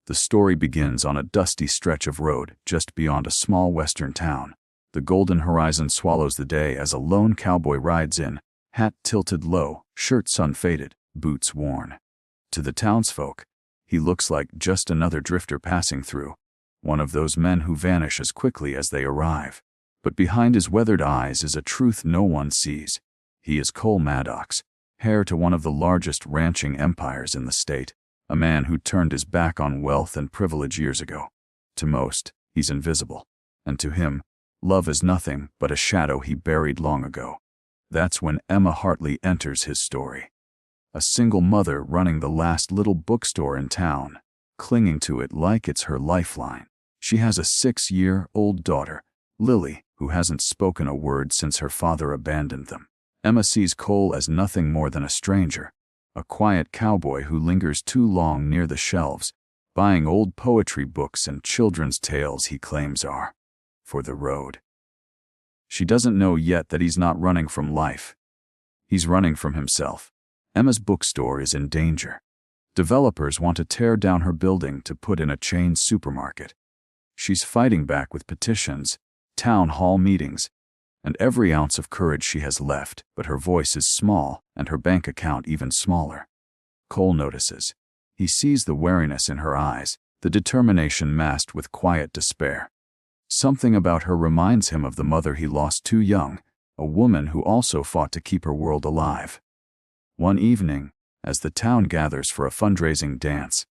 The story begins on a dusty stretch of road just beyond a small western town. The golden horizon swallows the day as a lone cowboy rides in, hat tilted low, shirt sun-faded, boots worn. To the townsfolk, he looks like just another drifter passing through, one of those men who vanish as quickly as they arrive. But behind his weathered eyes is a truth no one sees. He is Cole Maddox, heir to one of the largest ranching empires in the state, a man who turned his back on wealth and privilege years ago. To most, he's invisible, and to him, love is nothing but a shadow he buried long ago. That's when Emma Hartley enters his story. A single mother running the last little bookstore in town, clinging to it like it's her lifeline. She has a 6-year-old daughter, Lily, who hasn't spoken a word since her father abandoned them. Emma sees Cole as nothing more than a stranger, a quiet cowboy who lingers too long near the shelves, buying old poetry books and children's tales he claims are for the road. She doesn't know yet that he's not running from life. He's running from himself. Emma's bookstore is in danger. Developers want to tear down her building to put in a chain supermarket. She's fighting back with petitions, town hall meetings, and every ounce of courage she has left, but her voice is small and her bank account even smaller. Cole notices. He sees the wariness in her eyes, the determination masked with quiet despair. Something about her reminds him of the mother he lost too young, a woman who also fought to keep her world alive. One evening, as the town gathers for a fundraising dance,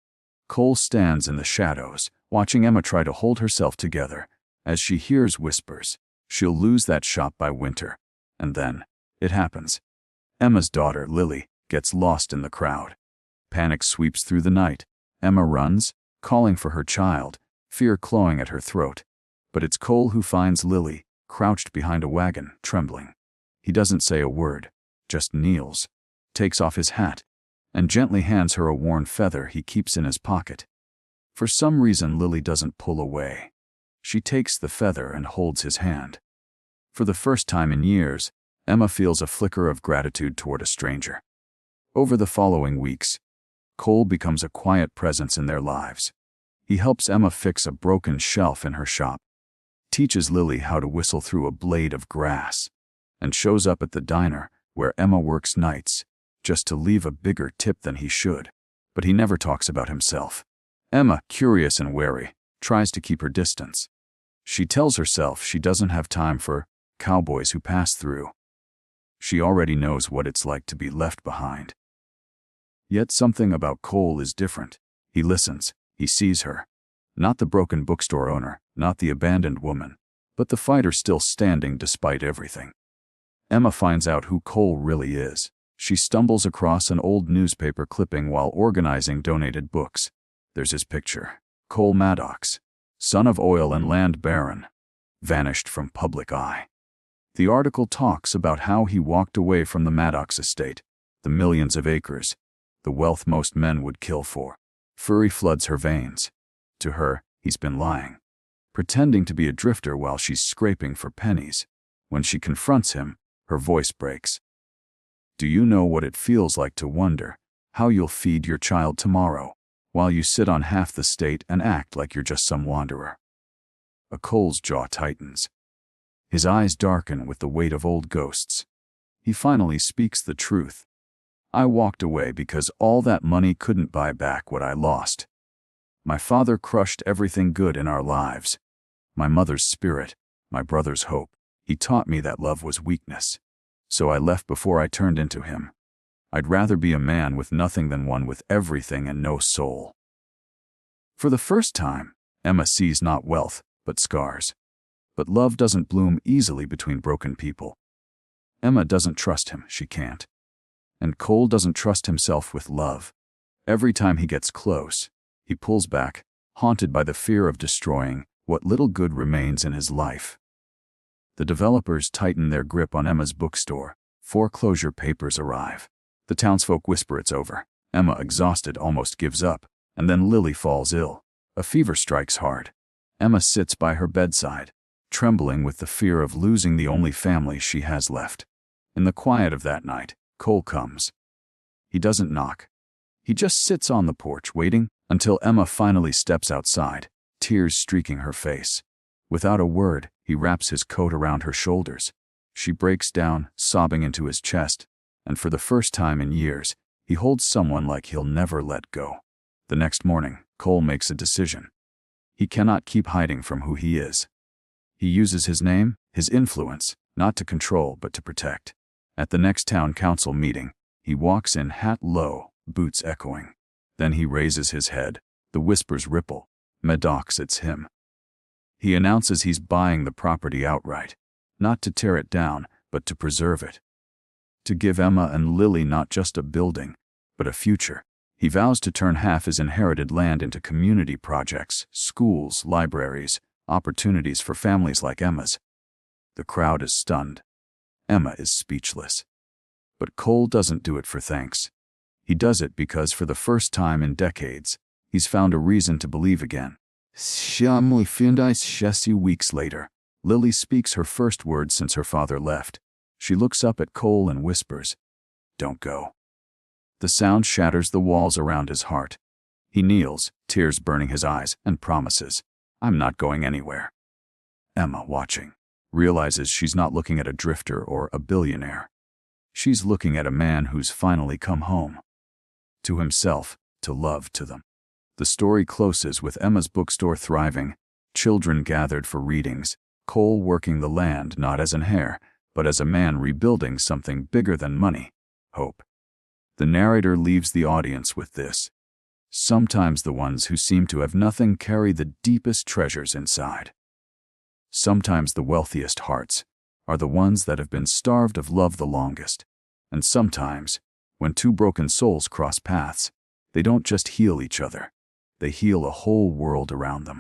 Cole stands in the shadows, watching Emma try to hold herself together. As she hears whispers, she'll lose that shop by winter. And then, it happens. Emma's daughter, Lily, gets lost in the crowd. Panic sweeps through the night. Emma runs, calling for her child, fear clawing at her throat. But it's Cole who finds Lily, crouched behind a wagon, trembling. He doesn't say a word, just kneels, takes off his hat, and gently hands her a worn feather he keeps in his pocket. For some reason, Lily doesn't pull away. She takes the feather and holds his hand. For the first time in years, Emma feels a flicker of gratitude toward a stranger. Over the following weeks, Cole becomes a quiet presence in their lives. He helps Emma fix a broken shelf in her shop, teaches Lily how to whistle through a blade of grass, and shows up at the diner where Emma works nights, just to leave a bigger tip than he should. But he never talks about himself. Emma, curious and wary, tries to keep her distance. She tells herself she doesn't have time for cowboys who pass through. She already knows what it's like to be left behind. Yet something about Cole is different. He listens, he sees her. Not the broken bookstore owner, not the abandoned woman, but the fighter still standing despite everything. Emma finds out who Cole really is. She stumbles across an old newspaper clipping while organizing donated books. There's his picture. Cole Maddox, son of oil and land baron, vanished from public eye. The article talks about how he walked away from the Maddox estate, the millions of acres, the wealth most men would kill for. Fury floods her veins. To her, he's been lying, pretending to be a drifter while she's scraping for pennies. When she confronts him, her voice breaks. Do you know what it feels like to wonder how you'll feed your child tomorrow, while you sit on half the state and act like you're just some wanderer? Cole's jaw tightens. His eyes darken with the weight of old ghosts. He finally speaks the truth. I walked away because all that money couldn't buy back what I lost. My father crushed everything good in our lives. My mother's spirit, my brother's hope. He taught me that love was weakness. So I left before I turned into him. I'd rather be a man with nothing than one with everything and no soul. For the first time, Emma sees not wealth, but scars. But love doesn't bloom easily between broken people. Emma doesn't trust him, she can't. And Cole doesn't trust himself with love. Every time he gets close, he pulls back, haunted by the fear of destroying what little good remains in his life. The developers tighten their grip on Emma's bookstore. Foreclosure papers arrive. The townsfolk whisper it's over. Emma, exhausted, almost gives up. And then Lily falls ill. A fever strikes hard. Emma sits by her bedside, trembling with the fear of losing the only family she has left. In the quiet of that night, Cole comes. He doesn't knock. He just sits on the porch waiting, until Emma finally steps outside, tears streaking her face. Without a word, he wraps his coat around her shoulders. She breaks down, sobbing into his chest, and for the first time in years, he holds someone like he'll never let go. The next morning, Cole makes a decision. He cannot keep hiding from who he is. He uses his name, his influence, not to control but to protect. At the next town council meeting, he walks in hat low, boots echoing. Then he raises his head. The whispers ripple. Maddox, it's him. He announces he's buying the property outright, not to tear it down, but to preserve it. To give Emma and Lily not just a building, but a future. He vows to turn half his inherited land into community projects, schools, libraries, opportunities for families like Emma's. The crowd is stunned. Emma is speechless. But Cole doesn't do it for thanks. He does it because for the first time in decades, he's found a reason to believe again. Weeks later, Lily speaks her first words since her father left. She looks up at Cole and whispers, "Don't go." The sound shatters the walls around his heart. He kneels, tears burning his eyes, and promises, "I'm not going anywhere." Emma, watching, realizes she's not looking at a drifter or a billionaire. She's looking at a man who's finally come home. To himself, to love, to them. The story closes with Emma's bookstore thriving, children gathered for readings, Cole working the land not as an heir, but as a man rebuilding something bigger than money, hope. The narrator leaves the audience with this. Sometimes the ones who seem to have nothing carry the deepest treasures inside. Sometimes the wealthiest hearts are the ones that have been starved of love the longest. And sometimes, when two broken souls cross paths, they don't just heal each other, they heal a whole world around them.